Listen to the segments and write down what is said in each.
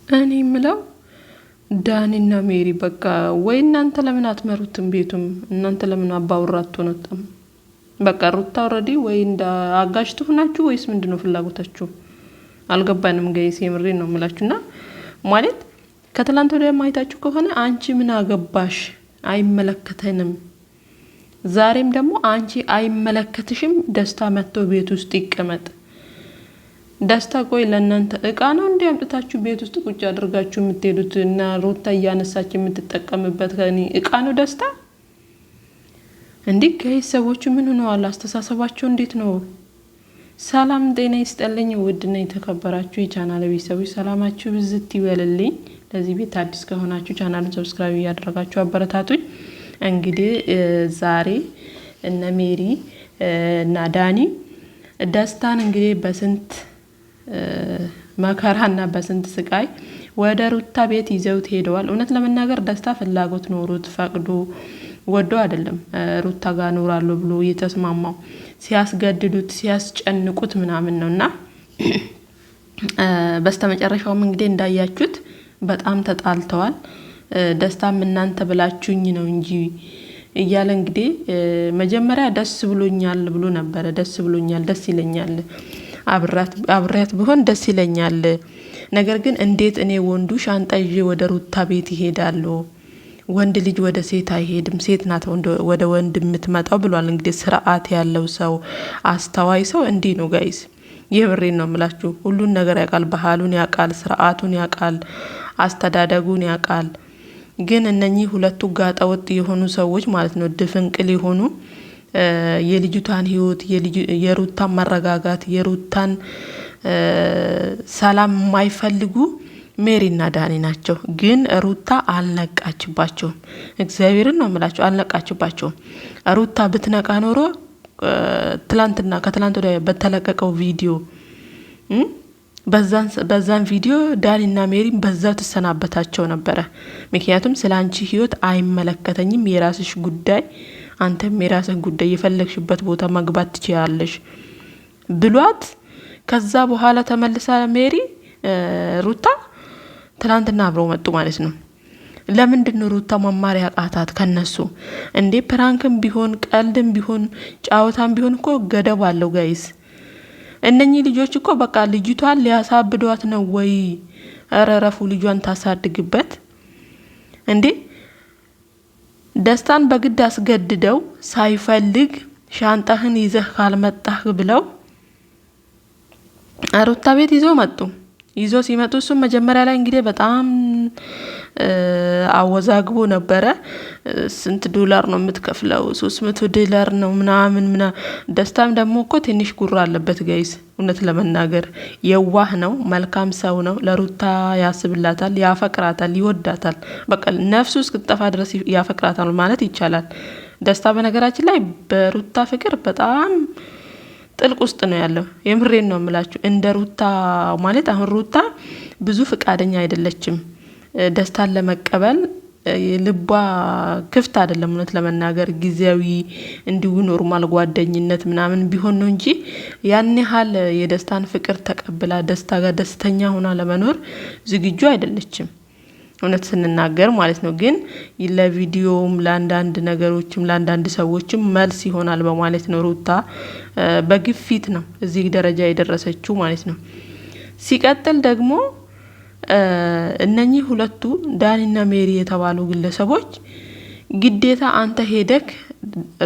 እኔ የምለው ዳኒና ሜሪ በቃ ወይ እናንተ ለምን አትመሩትም? ቤቱም እናንተ ለምን አባውራ አትሆኑትም? በቃ ሩታ ኦልሬዲ ወይ እንደ አጋዥ ትሆናችሁ ወይስ ምንድነው ፍላጎታችሁ? አልገባንም ጋይስ፣ የምሬን ነው የምላችሁና ማለት ከትላንት ወዲያ ማይታችሁ ከሆነ አንቺ ምን አገባሽ አይመለከተንም፣ ዛሬም ደግሞ አንቺ አይመለከትሽም፣ ደስታ መጥቶ ቤት ውስጥ ይቀመጥ። ደስታ ቆይ ለእናንተ እቃ ነው እንዴ አምጥታችሁ ቤት ውስጥ ቁጭ አድርጋችሁ የምትሄዱት እና ሩታ እያነሳች የምትጠቀምበት እቃ ነው ደስታ? እንዴ ጋይስ ሰዎቹ ምን ሆነዋል? አስተሳሰባቸው እንዴት ነው? ሰላም ጤና ይስጥልኝ ውድና የተከበራችሁ የቻናል ቤተሰቦች ሰላማችሁ ብዝት ይበልልኝ። ለዚህ ቤት አዲስ ከሆናችሁ ቻናሉን ሰብስክራይብ እያደረጋችሁ አበረታቱኝ። እንግዲህ ዛሬ እነ ሜሪ እና ዳኒ ደስታን እንግዲህ በስንት መከራና በስንት ስቃይ ወደ ሩታ ቤት ይዘውት ሄደዋል። እውነት ለመናገር ደስታ ፍላጎት ኖሮት ፈቅዶ ወዶ አይደለም ሩታ ጋር ኖራለሁ ብሎ እየተስማማው ሲያስገድዱት ሲያስጨንቁት ምናምን ነውና በስተመጨረሻውም እንግዲህ እንዳያችሁት በጣም ተጣልተዋል። ደስታም እናንተ ብላችሁኝ ነው እንጂ እያለ እንግዲህ መጀመሪያ ደስ ብሎኛል ብሎ ነበር። ደስ ብሎኛል፣ ደስ ይለኛል፣ አብሬያት ቢሆን ደስ ይለኛል። ነገር ግን እንዴት እኔ ወንዱ ሻንጣ ይዤ ወደ ሩታ ቤት ይሄዳለሁ? ወንድ ልጅ ወደ ሴት አይሄድም፣ ሴት ናት ወደ ወንድ የምትመጣው ብሏል። እንግዲህ ስርዓት ያለው ሰው አስተዋይ ሰው እንዲህ ነው ጋይስ። የብሬን ነው የምላችሁ። ሁሉን ነገር ያውቃል፣ ባህሉን ያውቃል፣ ስርዓቱን ያውቃል፣ አስተዳደጉን ያውቃል። ግን እነኚህ ሁለቱ ጋጠወጥ የሆኑ ሰዎች ማለት ነው ድፍንቅል የሆኑ የልጅቷን ህይወት የሩታን መረጋጋት የሩታን ሰላም የማይፈልጉ ሜሪና ዳኒ ናቸው። ግን ሩታ አልነቃችባቸውም። እግዚአብሔርን ነው የምላቸው፣ አልነቃችባቸውም። ሩታ ብትነቃ ኖሮ ከትላንት ወዲያ በተለቀቀው ቪዲዮ በዛን ቪዲዮ ዳኒና ሜሪም በዛው ተሰናበታቸው ነበረ። ምክንያቱም ስለ አንቺ ህይወት አይመለከተኝም፣ የራስሽ ጉዳይ፣ አንተም የራስህ ጉዳይ፣ የፈለግሽበት ቦታ መግባት ትችያለሽ ብሏት ከዛ በኋላ ተመልሳ ሜሪ ሩታ ትላንትና አብረው መጡ ማለት ነው። ለምንድን ነው ሩታ መማር ያቃታት ከነሱ? እንዴ ፕራንክም ቢሆን ቀልድም ቢሆን ጫወታም ቢሆን እኮ ገደብ አለው ጋይስ። እነኚህ ልጆች እኮ በቃ ልጅቷን ሊያሳብዷት ነው ወይ? ረረፉ ልጇን ታሳድግበት እንዴ። ደስታን በግድ አስገድደው ሳይፈልግ ሻንጣህን ይዘህ ካልመጣህ ብለው ሩታ ቤት ይዞ መጡ። ይዞ ሲመጡ እሱ መጀመሪያ ላይ እንግዲህ በጣም አወዛግቦ ነበረ። ስንት ዶላር ነው የምትከፍለው? 300 ዶላር ነው ምናምን ደስታም ደግሞ እኮ ትንሽ ጉራ አለበት ጋይስ። እውነት ለመናገር የዋህ ነው፣ መልካም ሰው ነው። ለሩታ ያስብላታል፣ ያፈቅራታል፣ ይወዳታል። በቃ ነፍሱ እስክትጠፋ ድረስ ያፈቅራታል ማለት ይቻላል። ደስታ በነገራችን ላይ በሩታ ፍቅር በጣም ጥልቅ ውስጥ ነው ያለው። የምሬን ነው የምላችሁ። እንደ ሩታ ማለት አሁን ሩታ ብዙ ፍቃደኛ አይደለችም ደስታን ለመቀበል፣ ልቧ ክፍት አይደለም። እውነት ለመናገር ጊዜያዊ እንዲሁ ኖርማል ጓደኝነት ምናምን ቢሆን ነው እንጂ ያን ያህል የደስታን ፍቅር ተቀብላ ደስታ ጋር ደስተኛ ሆና ለመኖር ዝግጁ አይደለችም። እውነት ስንናገር ማለት ነው። ግን ለቪዲዮም ለአንዳንድ ነገሮችም ለአንዳንድ ሰዎችም መልስ ይሆናል በማለት ነው ሩታ በግፊት ነው እዚህ ደረጃ የደረሰችው ማለት ነው። ሲቀጥል ደግሞ እነኚህ ሁለቱ ዳኒና ሜሪ የተባሉ ግለሰቦች ግዴታ አንተ ሄደክ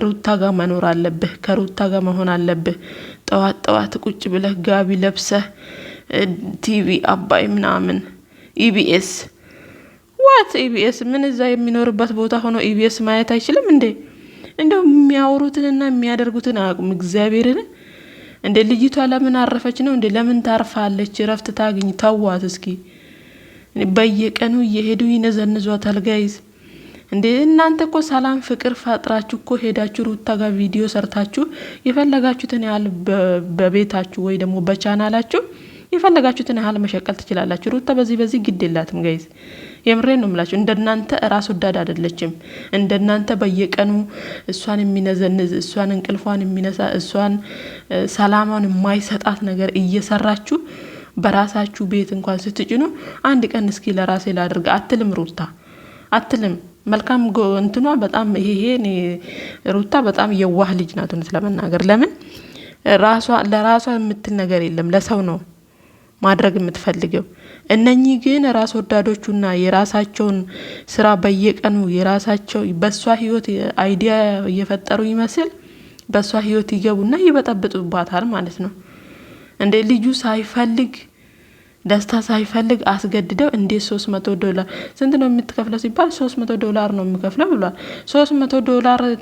ሩታ ጋር መኖር አለብህ፣ ከሩታ ጋር መሆን አለብህ። ጠዋት ቁጭ ብለህ ጋቢ ለብሰህ ቲቪ አባይ ምናምን ኢቢኤስ ኢቢኤስ ምን እዛ የሚኖርበት ቦታ ሆኖ ኢቢኤስ ማየት አይችልም እንዴ? እንደው የሚያወሩትንና የሚያደርጉትን አቁም እግዚአብሔርን። እንዴ ልጅቷ ለምን አረፈች ነው እንዴ? ለምን ታርፋለች? ረፍት ታግኝ፣ ተዋት እስኪ። በየቀኑ እየሄዱ ይነዘንዟታል ጋይዝ። እንዴ እናንተ እኮ ሰላም ፍቅር ፈጥራችሁ እኮ ሄዳችሁ ሩታ ጋር ቪዲዮ ሰርታችሁ የፈለጋችሁትን ያህል በቤታችሁ ወይ ደግሞ በቻናላችሁ የፈለጋችሁትን ያህል መሸቀል ትችላላችሁ። ሩታ በዚህ ግድ የላትም ጋይዝ። የምሬን ነው የምላችሁ። እንደናንተ ራስ ወዳድ አይደለችም። እንደናንተ በየቀኑ እሷን የሚነዘንዝ እሷን እንቅልፏን የሚነሳ እሷን ሰላማን የማይሰጣት ነገር እየሰራችሁ በራሳችሁ ቤት እንኳን ስትጭኑ አንድ ቀን እስኪ ለራሴ ላድርግ አትልም ሩታ አትልም። መልካም እንትኗ በጣም ይሄ ሩታ በጣም የዋህ ልጅ ናት ለመናገር። ለምን ለራሷ የምትል ነገር የለም ለሰው ነው ማድረግ የምትፈልገው። እነኚህ ግን ራስ ወዳዶቹና የራሳቸውን ስራ በየቀኑ የራሳቸው በሷ ህይወት አይዲያ እየፈጠሩ ይመስል በሷ ህይወት ይገቡና ይበጠብጡባታል ማለት ነው። እንደ ልጁ ሳይፈልግ ደስታ ሳይፈልግ አስገድደው እንዴ $300 ስንት ነው የምትከፍለው ሲባል $300 ነው የምከፍለው ብሏል። $300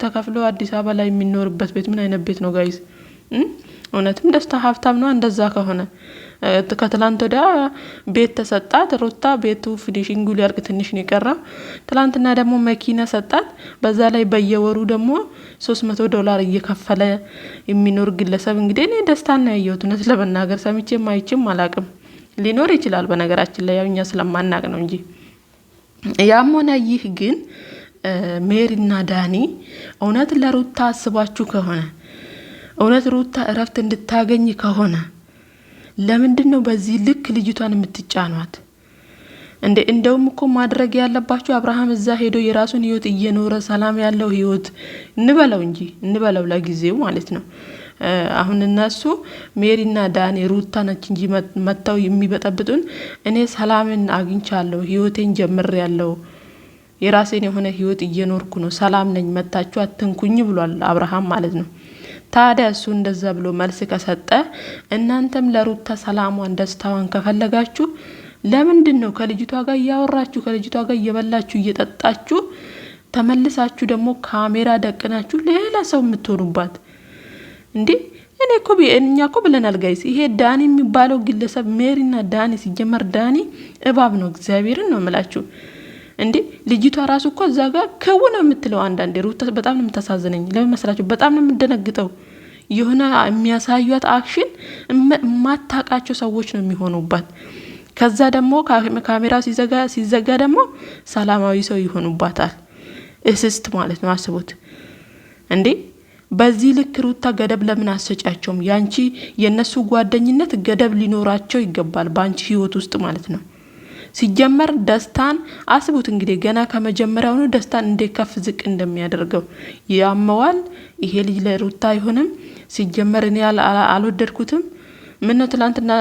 ተከፍሎ አዲስ አበባ ላይ የሚኖርበት ቤት ምን አይነት ቤት ነው ጋይስ? እውነትም ደስታ ሀብታም ነው እንደዛ ከሆነ። ከትላንት ወዲያ ቤት ተሰጣት ሩታ ቤቱ ፊኒሺንጉ ሊያልቅ ትንሽ ነው የቀረው። ትላንትና ደግሞ መኪና ሰጣት። በዛ ላይ በየወሩ ደግሞ $300 እየከፈለ የሚኖር ግለሰብ እንግዲህ እኔ ደስታና ያየሁት እውነት ለመናገር ሰምቼም አይቼም አላቅም። ሊኖር ይችላል በነገራችን ላይ ያው እኛ ስለማናቅ ነው እንጂ። ያም ሆነ ይህ ግን ሜሪና ዳኒ እውነት ለሩታ አስባችሁ ከሆነ እውነት ሩታ እረፍት እንድታገኝ ከሆነ ለምንድነው በዚህ ልክ ልጅቷን የምትጫኗት? እንደውም እኮ ማድረግ ያለባችሁ አብርሃም እዛ ሄዶ የራሱን ህይወት እየኖረ ሰላም ያለው ህይወት እንበለው ለጊዜው ማለት ነው። አሁን እነሱ ሜሪና ዳኒ ሩታ ነች እንጂ መተው የሚበጠብጡን እኔ ሰላምን አግኝቻለሁ ህይወቴን ጀምሬያለሁ የራሴን የሆነ ህይወት እየኖርኩ ነው ሰላም ነኝ መታችሁ አትንኩኝ ብሏል አብርሃም ማለት ነው። ታዲያ እሱ እንደዛ ብሎ መልስ ከሰጠ እናንተም ለሩታ ሰላሟን ደስታዋን ከፈለጋችሁ ለምንድነው ከልጅቷ ጋር ያወራችሁ ከልጅቷ ጋር እየበላችሁ እየጠጣችሁ ተመልሳችሁ ደግሞ ካሜራ ደቅናችሁ ሌላ ሰው የምትሆኑባት እንዴ? እኛ እኮ ብለናል ጋይስ። ይሄ ዳኒ የሚባለው ግለሰብ ሜሪና ዳኒ ሲጀመር ዳኒ እባብ ነው እግዚአብሔርን ነው የምላችሁ። እንዴ ልጅቷ ራሱ እኮ እዛ ጋር ከው ነው የምትለው። አንዳንዴ ሩታ በጣም ነው የምታሳዝነኝ። ለምን መስላችሁ? በጣም ነው የምደነግጠው። የሆነ የሚያሳዩት አክሽን ማታቃቸው ሰዎች ነው የሚሆኑባት። ከዛ ደግሞ ካሜራው ሲዘጋ ደግሞ ሰላማዊ ሰው ይሆኑባታል። እስስት ማለት ነው አስቡት እንዴ። በዚህ ልክ ሩታ ገደብ ለምን አሰጫቸውም? ያንቺ የነሱ ጓደኝነት ገደብ ሊኖራቸው ይገባል ባንቺ ህይወት ውስጥ ማለት ነው። ሲጀመር ደስታን አስቡት እንግዲህ ገና ከመጀመሪያው ነው ደስታን እንደ ከፍ ዝቅ እንደሚያደርገው ያመዋል። ይሄ ልጅ ለሩታ አይሆንም። ሲጀመር እኔ አልወደድኩትም። ምን ነው ትላንትና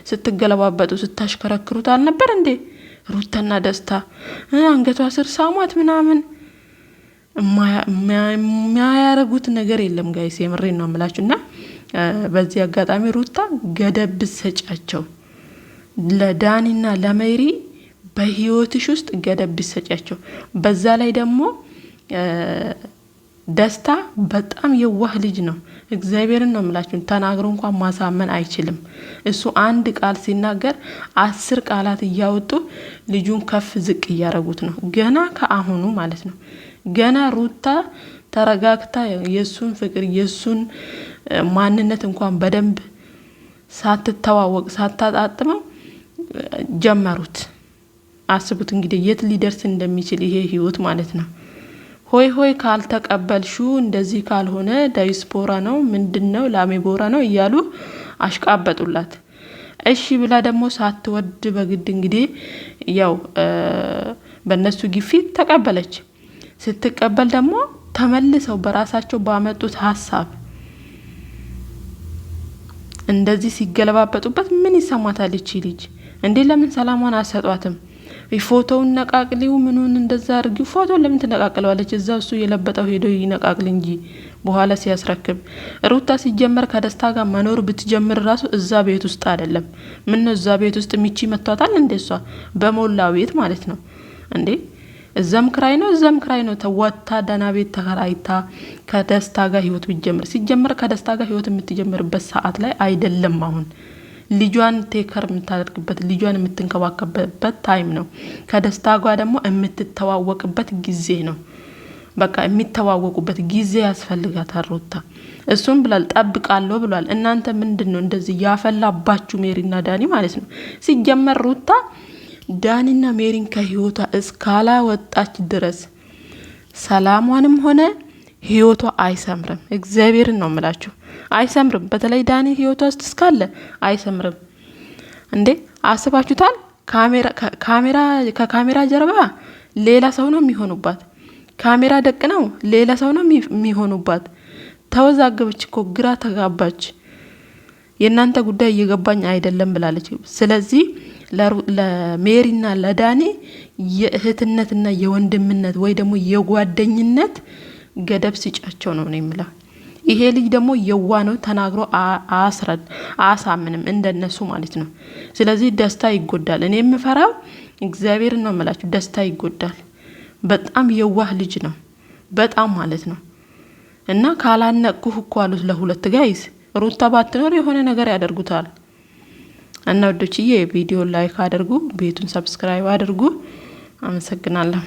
ስትገለባበጡ ስታሽከረክሩት አልነበር እንዴ? ሩታና ደስታ አንገቷ ስር ሳሟት ምናምን የሚያያረጉት ነገር የለም ጋይስ። የምሬን ነው የምላችሁና በዚህ አጋጣሚ ሩታ ገደብ ብትሰጫቸው ለዳኒና ለሜሪ በህይወትሽ ውስጥ ገደብ ብትሰጫቸው። በዛ ላይ ደግሞ ደስታ በጣም የዋህ ልጅ ነው። እግዚአብሔርን ነው የምላችሁ ተናግሮ እንኳን ማሳመን አይችልም። እሱ አንድ ቃል ሲናገር 10 ቃላት እያወጡ ልጁን ከፍ ዝቅ እያረጉት ነው ገና ከአሁኑ ማለት ነው። ገና ሩታ ተረጋግታ የሱን ፍቅር የሱን ማንነት እንኳን በደንብ ሳትተዋወቅ ሳታጣጥመው ጀመሩት። አስቡት እንግዲህ የት ሊደርስ እንደሚችል ይሄ ህይወት ማለት ነው። ሆይ ካልተቀበልሹ እንደዚህ ካልሆነ ዳይስፖራ ነው ምንድነው ላሜቦራ ነው እያሉ አሽቃበጡላት። እሺ ብላ ደግሞ ሳትወድ በግድ እንግዲህ ያው በእነሱ ግፊት ተቀበለች። ስትቀበል ደግሞ ተመልሰው በራሳቸው ባመጡት ሀሳብ እንደዚህ ሲገለባበጡበት ምን ይሰማታል እቺ ልጅ? እንዴ ለምን ሰላሟን አሰጧትም? ፎቶውን ነቃቅሊው ምኑን እንደዛ አርጊው። ፎቶውን ለምን ትነቃቅለዋለች? እዛው እሱ የለበጠው ሄዶ ይነቃቅል እንጂ በኋላ ሲያስረክብ። ሩታ ሲጀመር ከደስታ ጋር መኖር ብትጀምር ራሱ እዛ ቤት ውስጥ አይደለም። ምን ነው እዛ ቤት ውስጥ ሚቺ መቷታል እንደሷ በሞላ ቤት ማለት ነው እንዴ? እዛም ክራይ ነው ተወታ ደና ቤት ተከራይታ ከደስታ ጋር ህይወት ብትጀምር። ሲጀመር ከደስታ ጋር ህይወት የምትጀምርበት ሰዓት ላይ አይደለም አሁን። ልጇን ቴከር የምታደርግበት ልጇን የምትንከባከብበት ታይም ነው። ከደስታ ጋር ደግሞ የምትተዋወቅበት ጊዜ ነው። በቃ የሚተዋወቁበት ጊዜ ያስፈልጋታል ሩታ። እሱም ብሏል ጠብቃለሁ ብሏል። እናንተ ምንድነው እንደዚህ ያፈላባችሁ ሜሪና ዳኒ ማለት ነው? ሲጀመር ሩታ ዳኒና ሜሪን ከህይወቷ እስካላወጣች ድረስ ሰላሟንም ሆነ ህይወቷ አይሰምርም። እግዚአብሔርን ነው የምላችሁ አይሰምርም። በተለይ ዳኒ ህይወቷ ውስጥ እስካለ አይሰምርም። እንዴ አስባችሁታል? ከካሜራ ጀርባ ሌላ ሰው ነው የሚሆኑባት። ካሜራ ደቅነው ሌላ ሰው ነው የሚሆኑባት። ተወዛገበች እኮ ግራ ተጋባች። የእናንተ ጉዳይ እየገባኝ አይደለም ብላለች። ስለዚህ ለሜሪና ለዳኒ የእህትነትና የወንድምነት ወይ ደግሞ የጓደኝነት ገደብ ሲጫቸው ነው የምለው። ይሄ ልጅ ደግሞ የዋ ነው፣ ተናግሮ አያሳምንም እንደነሱ ማለት ነው። ስለዚህ ደስታ ይጎዳል። እኔ የምፈራው እግዚአብሔርን ነው የምላችሁ፣ ደስታ ይጎዳል። በጣም የዋህ ልጅ ነው በጣም ማለት ነው። እና ካላነቅኩህ እኮ አሉት ለሁለት ጋይስ። ሩታ ባትኖር የሆነ ነገር ያደርጉታል። እና ወዶችዬ ቪዲዮ ላይክ አድርጉ፣ ቤቱን ሰብስክራይብ አድርጉ። አመሰግናለሁ።